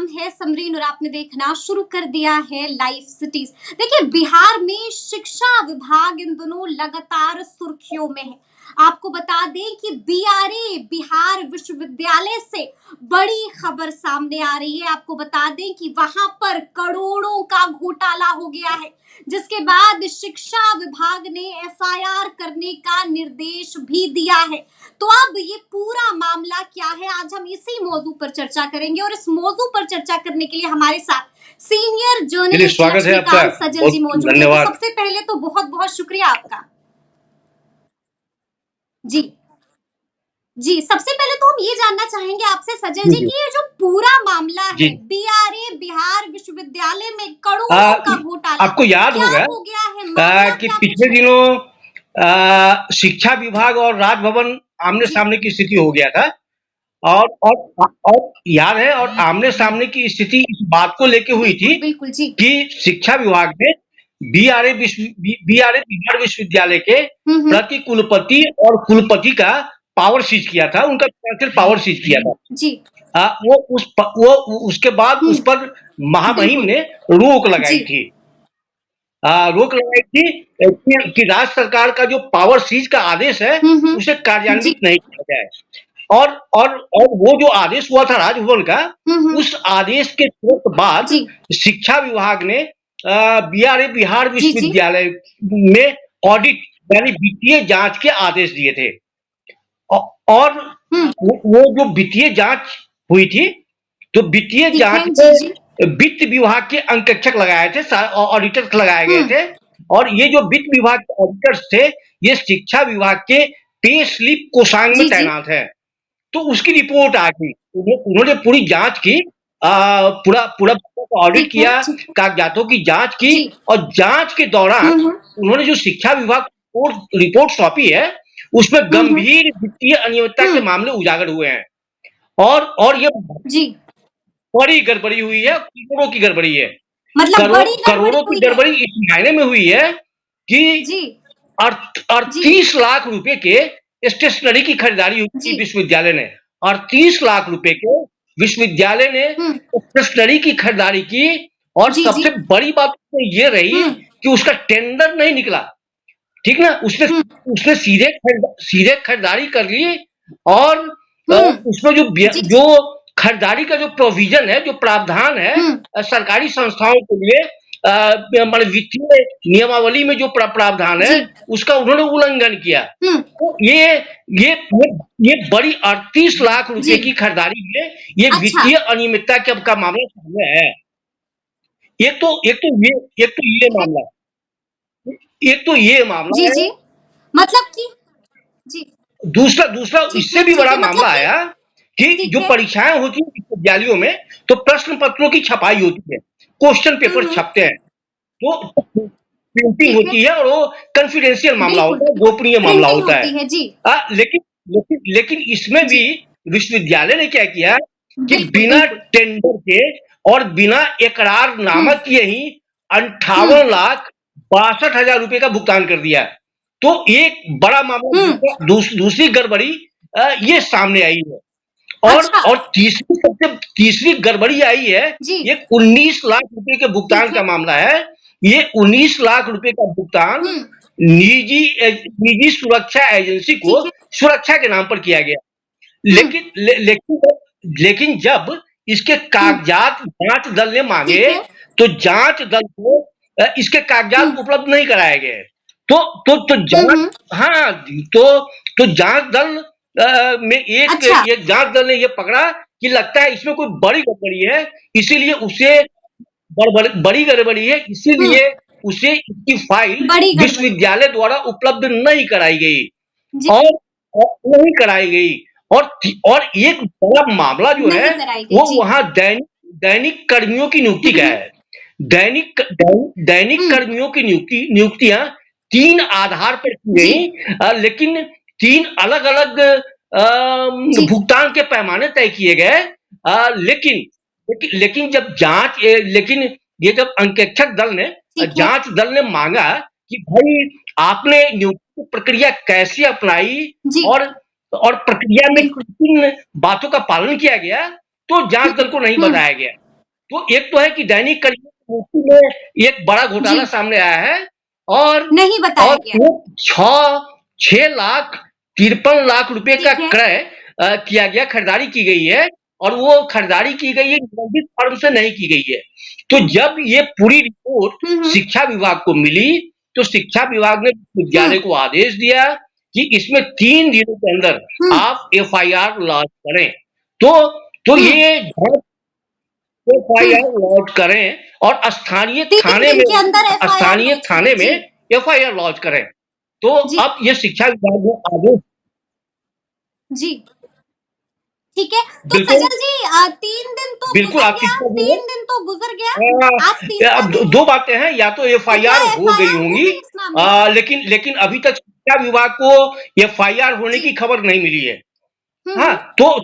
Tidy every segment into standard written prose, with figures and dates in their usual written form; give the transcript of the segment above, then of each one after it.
नाम है समरीन और आपने देखना शुरू कर दिया है लाइव सिटीज। देखिए, बिहार में शिक्षा विभाग इन दिनों लगातार सुर्खियों में है। आपको बता दें कि बीआरए बिहार विश्वविद्यालय से बड़ी खबर सामने आ रही है। आपको बता दें कि वहां पर करोड़ों का घोटाला हो गया है, जिसके बाद शिक्षा विभाग ने एफआईआर करने का निर्देश भी दिया है। तो अब ये पूरा मामला क्या है, आज हम इसी मौजू पर चर्चा करेंगे और इस मौजू पर चर्चा करने के लिए हमारे साथ सीनियर जर्नलिस्ट स्वागत है आपका। सज्जन जी मौजूद हैं। तो सबसे पहले तो बहुत बहुत शुक्रिया आपका। जी जी, सबसे पहले तो हम ये जानना चाहेंगे आपसे सज्जन जी कि ये जो पूरा मामला है बीआरए बिहार विश्वविद्यालय में करोड़ों का घोटाला, आपको याद होगा हो गया है कि पिछले दिनों शिक्षा विभाग और राजभवन आमने सामने की स्थिति हो गया था और याद है, और आमने सामने की स्थिति इस बात को लेके हुई थी बिल्कुल जी कि शिक्षा विभाग ने बीआरए बिहार विश्वविद्यालय के प्रति कुलपति और कुलपति का पावर सीज किया था, उनका फाइनेंशियल पावर सीज किया था जी। वो उसके बाद उस पर महामहिम ने रोक लगाई थी कि राज्य सरकार का जो पावर सीज का आदेश है उसे कार्यान्वित नहीं किया जाए। और वो जो आदेश हुआ था राजभवन का, उस आदेश के तुरंत बाद शिक्षा विभाग ने बीआरए बिहार विश्वविद्यालय में ऑडिट यानी वित्तीय जांच के आदेश दिए थे। और वो जो वित्तीय जांच हुई थी, तो वित्तीय जांच में वित्त विभाग के अंकेक्षक लगाए थे, ऑडिटर्स लगाए गए थे। और ये जो वित्त विभाग के ऑडिटर्स थे, ये शिक्षा विभाग के पे स्लिप कोषांग में तैनात है। तो उसकी रिपोर्ट आ गई, उन्होंने पूरी जांच की, पूरा ऑडिट किया, कागजातों की जांच की, और जांच के दौरान उन्होंने जो शिक्षा विभाग को रिपोर्ट सौंपी है, उसमें गंभीर वित्तीय अनियमितता के मामले उजागर हुए हैं। और ये बड़ी गड़बड़ी हुई है, करोड़ों की गड़बड़ी है। मतलब करोड़ों की गड़बड़ी इस मायने में हुई है कि 38 लाख रुपए के स्टेशनरी की खरीदारी हुई थी विश्वविद्यालय ने। 38 लाख रुपए के विश्वविद्यालय ने स्टेशनरी की खरीदारी की, और सबसे बड़ी बात ये रही कि उसका टेंडर नहीं निकला। ठीक ना, उसने सीधे खरीदारी कर ली। और उसमें जो खरीदारी का जो प्रोविजन है, जो प्रावधान है सरकारी संस्थाओं के लिए, वित्तीय नियमावली में जो प्रावधान है, उसका उन्होंने उल्लंघन किया। तो ये बड़ी 38 लाख रुपए की खरीदारी में ये वित्तीय अनियमितता का मामला सामने है। एक तो ये मामला है। मतलब कि दूसरा इससे भी बड़ा मामला आया कि जो परीक्षाएं होती हैं विश्वविद्यालयों में, तो प्रश्न पत्रों की छपाई होती है, क्वेश्चन पेपर छपते हैं, तो प्रिंटिंग होती है, और वो कॉन्फिडेंशियल मामला होता है, गोपनीय मामला होता है। लेकिन इसमें भी विश्वविद्यालय ने क्या किया कि बिना टेंडर के और बिना इकरारनामा किए ही 58,62,000 रुपए का भुगतान कर दिया। तो एक बड़ा मामला, दूसरी गड़बड़ी ये सामने आई है। और तीसरी गड़बड़ी आई है, ये 19 लाख रुपए के भुगतान का मामला है। ये 19 लाख रुपए का भुगतान निजी सुरक्षा एजेंसी को सुरक्षा के नाम पर किया गया। लेकिन जब इसके कागजात जांच दल ने मांगे, तो जांच दल को इसके कागजात उपलब्ध नहीं कराए गए। तो जांच दल में एक जांच दल ने ये पकड़ा कि लगता है इसमें कोई बड़ी गड़बड़ी है, इसीलिए उसे बड़ी गड़बड़ी है, इसीलिए उसे इसकी फाइल विश्वविद्यालय द्वारा उपलब्ध नहीं कराई गई नहीं कराई गई। और एक बड़ा मामला जो है वो वहां दैनिक कर्मियों की नियुक्ति का है। दैनिक कर्मियों की नियुक्तियां 3 आधार पर की गई, लेकिन 3 अलग अलग भुगतान के पैमाने तय किए गए। लेकिन जब अंकेक्षक दल ने जांच दल ने मांगा कि भाई आपने नियुक्ति प्रक्रिया कैसे अपनाई और प्रक्रिया में किन बातों का पालन किया गया, तो जांच दल को नहीं बताया गया। तो एक तो है कि दैनिक कर्मचारी में एक बड़ा घोटाला सामने आया है और नहीं बताया गया। वो 6 लाख 53 लाख रुपए का क्रय किया गया, खरीदारी की गई है और वो खरीदारी की गई है निबंधित फर्म से नहीं की गई है। तो जब ये पूरी रिपोर्ट शिक्षा विभाग को मिली तो शिक्षा विभाग ने विद्यालय को आदेश दिया कि इसमें 3 दिनों के अंदर आप एफआईआर लॉन्च करें। तो ये एफआईआर लॉन्च करें और स्थानीय थाने में एफआईआर लॉन्च करें। तो अब ये शिक्षा विभाग ने आदेश जी ठीक है। तो सजल जी 3 दिन तो बिल्कुल आप 3 दिन तो गुजर गया। अब 2 बातें हैं, या तो एफआईआर हो गई होंगी लेकिन अभी तक शिक्षा विभाग को एफआईआर होने की खबर नहीं मिली है। हाँ, तो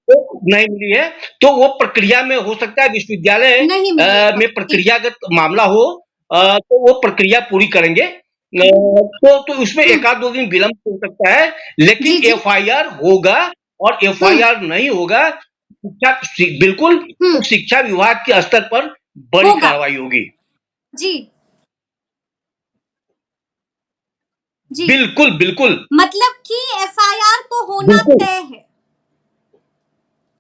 नहीं मिली है तो वो प्रक्रिया में हो सकता है विश्वविद्यालय में प्रक्रियागत मामला हो तो वो प्रक्रिया पूरी करेंगे। तो उसमें 1-2 दिन विलंब हो सकता है, लेकिन एफआईआर होगा और एफआईआर नहीं होगा बिल्कुल तो शिक्षा विभाग के स्तर पर बड़ी कार्रवाई होगी। जी बिल्कुल मतलब कि एफआईआर तो होना तय है।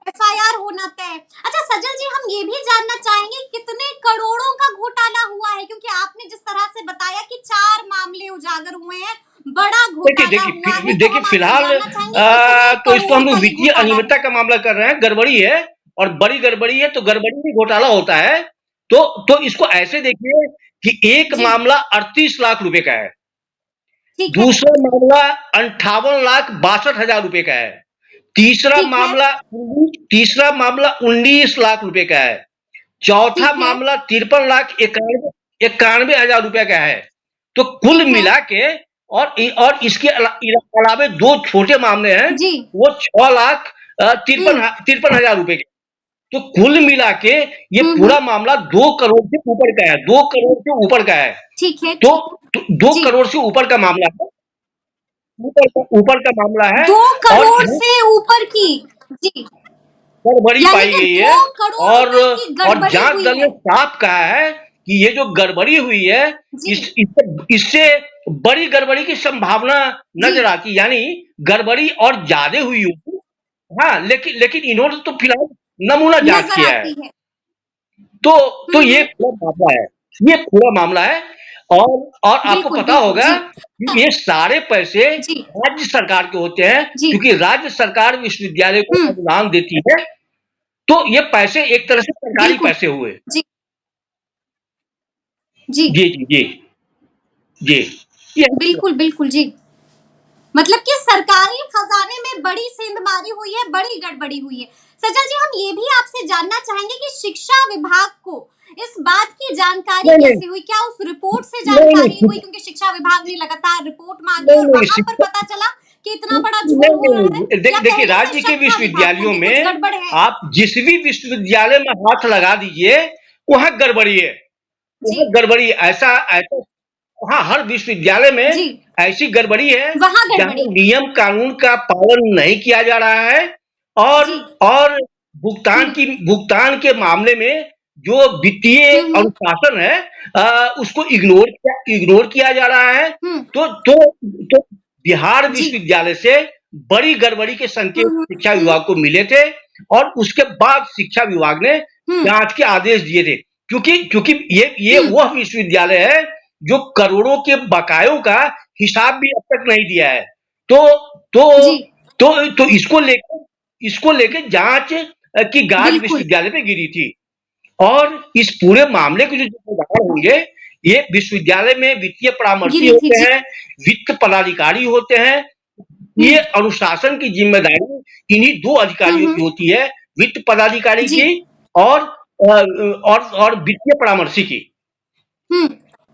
एफआईआर होना तय। अच्छा सजल जी, हम ये भी जानना चाहेंगे कितने करोड़ों का घोटाला हुआ है, क्योंकि आपने जिस तरह से बताया कि 4 मामले उजागर हुए हैं, बड़ा घोटाला हुआ है। देखिए फिलहाल तो इसको हम लोग वित्तीय अनियमितता का मामला कर रहे हैं, गड़बड़ी है और बड़ी गड़बड़ी है, तो गड़बड़ी में घोटाला होता है। तो इसको ऐसे देखिए कि एक मामला 38 लाख रुपए का है, दूसरा मामला 58,62,000 रुपए का है, तीसरा मामला 19 लाख रुपए का है, चौथा मामला 53,91,000 रुपए का है। तो कुल मिला के और इसके अलावे 2 छोटे मामले हैं, वो 6,53,000 रुपए के। तो कुल मिला के ये पूरा मामला 2 करोड़ से ऊपर का है, 2 करोड़ से ऊपर का है। ठीक है। तो 2 करोड़ से ऊपर का मामला है, ऊपर का मामला है 2 करोड़ से ऊपर की जी गड़बड़ी पाई गई है और जांच दल ने साफ कहा है कि ये जो गड़बड़ी हुई है इससे बड़ी गड़बड़ी की संभावना नजर आती, यानी गड़बड़ी और ज्यादा हुई होगी। हाँ, लेकिन इन्होंने तो फिलहाल नमूना जांच किया है। तो ये पूरा मामला है और आपको पता होगा कि ये सारे पैसे राज्य सरकार के होते हैं, क्योंकि राज्य सरकार विश्वविद्यालय को अनुदान देती है। तो ये पैसे एक तरह से सरकारी पैसे हुए। जी बिल्कुल जी। मतलब कि सरकारी खजाने में बड़ी सेंधमारी हुई है, बड़ी गड़बड़ी हुई है। सजल जी, हम ये भी आपसे जानना चाहेंगे कि शिक्षा विभाग को इस बात की जानकारी कैसे हुई? क्या उस रिपोर्ट से जानकारी हुई? क्योंकि शिक्षा विभाग ने लगातार रिपोर्ट मांगी और वहां पर पता चला कि इतना बड़ा झूठ हो रहा है। देखिए राज्य के विश्वविद्यालयों में आप जिस भी विश्वविद्यालय में हाथ लगा दीजिए वहां गड़बड़ी है, गड़बड़ी ऐसा हाँ, हर विश्वविद्यालय में ऐसी गड़बड़ी है जहाँ नियम कानून का पालन नहीं किया जा रहा है और भुगतान के मामले में जो वित्तीय अनुशासन है उसको इग्नोर किया जा रहा है। तो बिहार विश्वविद्यालय से बड़ी गड़बड़ी के संकेत शिक्षा विभाग को मिले थे और उसके बाद शिक्षा विभाग ने जांच के आदेश दिए थे, क्योंकि ये वह विश्वविद्यालय है जो करोड़ों के बकायों का हिसाब भी अब तक नहीं दिया है। तो इसको लेके जांच की गाज विश्वविद्यालय पे गिरी थी और इस पूरे मामले के जो जिम्मेदार होंगे ये विश्वविद्यालय में वित्तीय परामर्शी होते हैं, वित्त पदाधिकारी होते हैं। ये अनुशासन की जिम्मेदारी इन्हीं 2 अधिकारियों की होती है, वित्त पदाधिकारी की और वित्तीय परामर्शी की।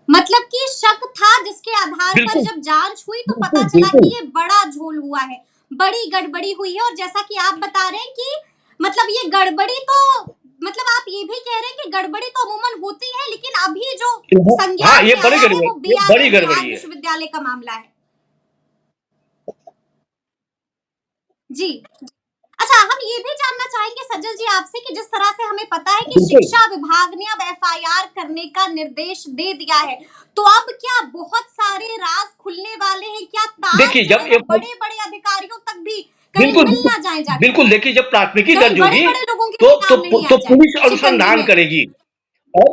मतलब कि शक था जिसके आधार पर जब जांच हुई तो पता चला कि ये बड़ा झोल हुआ है, बड़ी गड़बड़ी हुई है। और जैसा कि आप बता रहे हैं कि मतलब ये गड़बड़ी तो मतलब आप ये भी कह रहे हैं कि गड़बड़ी तो अमूमन होती है, लेकिन अभी जो संज्ञान में आया है वो बिहार विश्वविद्यालय का मामला है। जी अच्छा, हम ये भी जानना चाहेंगे सज्जल जी आपसे कि जिस तरह से हमें पता है कि शिक्षा विभाग ने अब एफआईआर करने का निर्देश दे दिया है, तो अब क्या बहुत सारे राज खुलने वाले हैं? क्या तार देखिए जो जब है बड़े-बड़े अधिकारियों तक भी कहीं बिल्कुल मिल ना जाए जाके? बिल्कुल देखिए जब प्राथमिकी कहीं दर्ज होगी बड़े-बड़े लोगों के भी नाम नहीं आ जाए पुलिस शिकंजे अनुसंधान में। करेगी और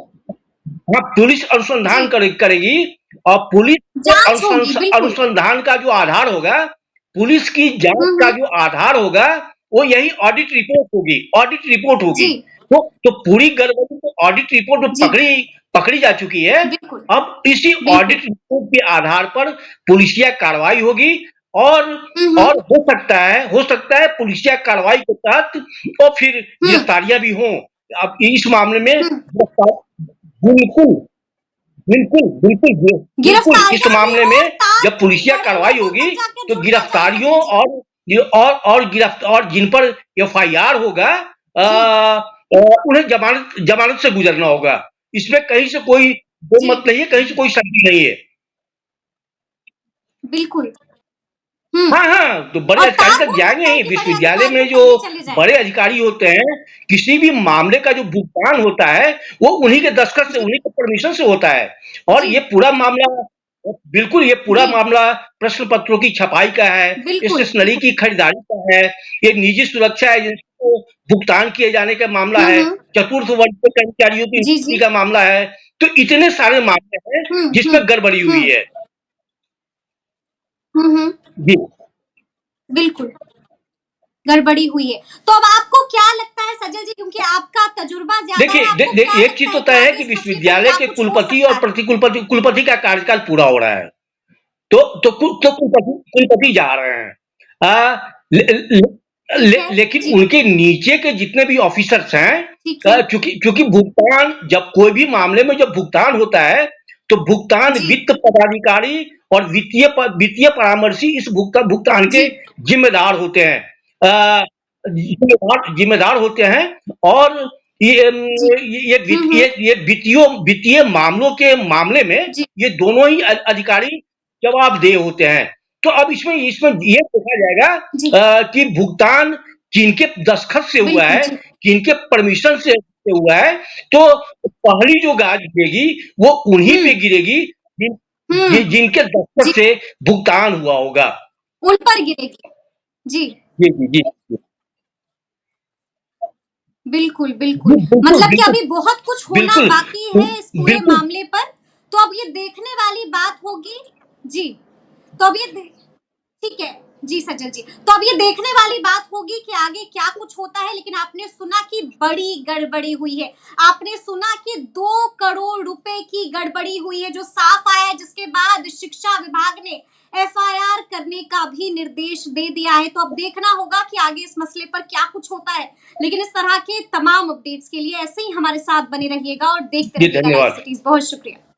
हाँ, पुलिस अनुसंधान जी, करेगी और पुलिस के जांच होगी, बिल्कुल। अनुसंधान का जो आधार होगा, पुलिस की जांच हुँ, का हुँ। जो आधार होगा, वो यही ऑडिट रिपोर्ट होगी। जी, तो पूरी गड़बड़ी तो ऑडिट रिपोर्ट में जी, पकड़ी जा चुकी है। बिल्कुल, अब इसी बिल्कुल। ऑडिट रिपोर्ट के आधार पर पुलिसिया कार्रवाई होगी और हुँ, हुँ। हो सकता है पुलिसिया कार्रवाई के तहत और फिर हुँ, गिरफ्तारियां भी हों। अब इस मामले में हुँ। बिल्कुल, बिल्कुल, इस गिरफ्तारियाँ भी मामले हो और में जब तार पुलिसिया बड़े कार्रवाई लोगों होगी, तक जाके तो जुड़ ना जाए गिरफ्तारियों सज्जल जी। और जिन पर एफआईआर होगा जी, उन्हें जमानत से गुजरना होगा। इसमें कहीं से कोई दो जी, मत नहीं है, कहीं से कोई शक भी नहीं है। बिल्कुल। हुँ, हाँ, हाँ, तो बड़े और अधिकारी तार तक हो जाएँगे सकता है ही। कि बड़े विश्वविद्यालय अधिकारियों में जो तक भी चले जाएँ। बड़े अधिकारी होते हैं, किसी भी मामले का जो भुगतान होता है, वो उन्हीं के दस्तखत से, जी, उन्हीं के परमिशन से होता है। और जी, ये पूरा मामला बिल्कुल, ये पूरा जी, मामला प्रश्न पत्रों की छपाई का है, बिल्कुल, स्टेशनरी बिल्कुल। की खरीदारी का है, ये निजी सुरक्षा एजेंसी को भुगतान किए जाने का मामला हुँ, है, हुँ। चतुर्थ वर्ग के कर्मचारियों की जी, नियुक्ति जी। का मामला है। तो इतने सारे मामले हैं, हुँ, हुँ, जिसमें गड़बड़ी हुई हुँ। है। हुँ, हुँ। जी। बिल्कुल, गड़बड़ी हुई है। तो अब आपको क्या लगता है सज्जल जी क्योंकि आपका तजुर्बा ज़्यादा है, देखिए आपको क्या एक चीज़ लगता तो है कि तय है आगे कि इस मसले पर विश्वविद्यालय क्या के कुछ हो कुलपति और सकता है? कुलपति का कार्यकाल पूरा हो रहा है। तो कुलपति जा रहे हैं। ले, ले, ठीक है। लेकिन जी, उनके नीचे के जितने भी ऑफिसर्स हैं, ठीक है। क्योंकि भुगतान जब कोई भी मामले में जब भुगतान होता है, तो भुगतान जी, वित्त पदाधिकारी और वित्तीय परामर्शी इस भुगतान के जी। जिम्मेदार होते हैं। अ, जिम्मेदार होते हैं और ये अम, जी। ये हुँ, हुँ। ये वित्तीय मामलों के मामले में जी, ये दोनों ही अधिकारी जवाबदेह होते हैं। तो अब इसमें इसमें ये देखा जाएगा जी। कि भुगतान किनके दस्तखत से हुआ बिल्कुल, है, जी। किनके परमिशन से हुआ है, तो पहली जो गाज गिरेगी वो उन्हीं हुँ, पे गिरेगी हुँ। जिनके जी, दस्तखत से भुगतान हुआ होगा। उन पर गिरेगी। जी, जी। बिल्कुल, जी, बिल्कुल। बिल्कुल, मतलब कि बिल्कुल, अभी बहुत कुछ होना बिल्कुल, बाकी है इस पूरे बिल्कुल। मामले पर, तो अब ये देखने वाली बात होगी जी, तो अब ये दे ठीक है। जी, सज्जल जी। तो अब ये देखने वाली बात होगी कि आगे क्या कुछ होता है, लेकिन आपने सुना कि बड़ी गड़बड़ी हुई है। आपने सुना कि 2 करोड़ रुपए की गड़बड़ी हुई है, जो साफ आया है, जिसके बाद शिक्षा विभाग ने एफआईआर करने का भी निर्देश दे दिया है। तो अब देखना होगा कि आगे इस मसले पर क्या कुछ होता है। लेकिन इस तरह के तमाम अपडेट्स के लिए ऐसे ही हमारे साथ बने रहिएगा और देखते जी, रहिएगा लाइव धन्यवाद। सिटीज़। बहुत शुक्रिया।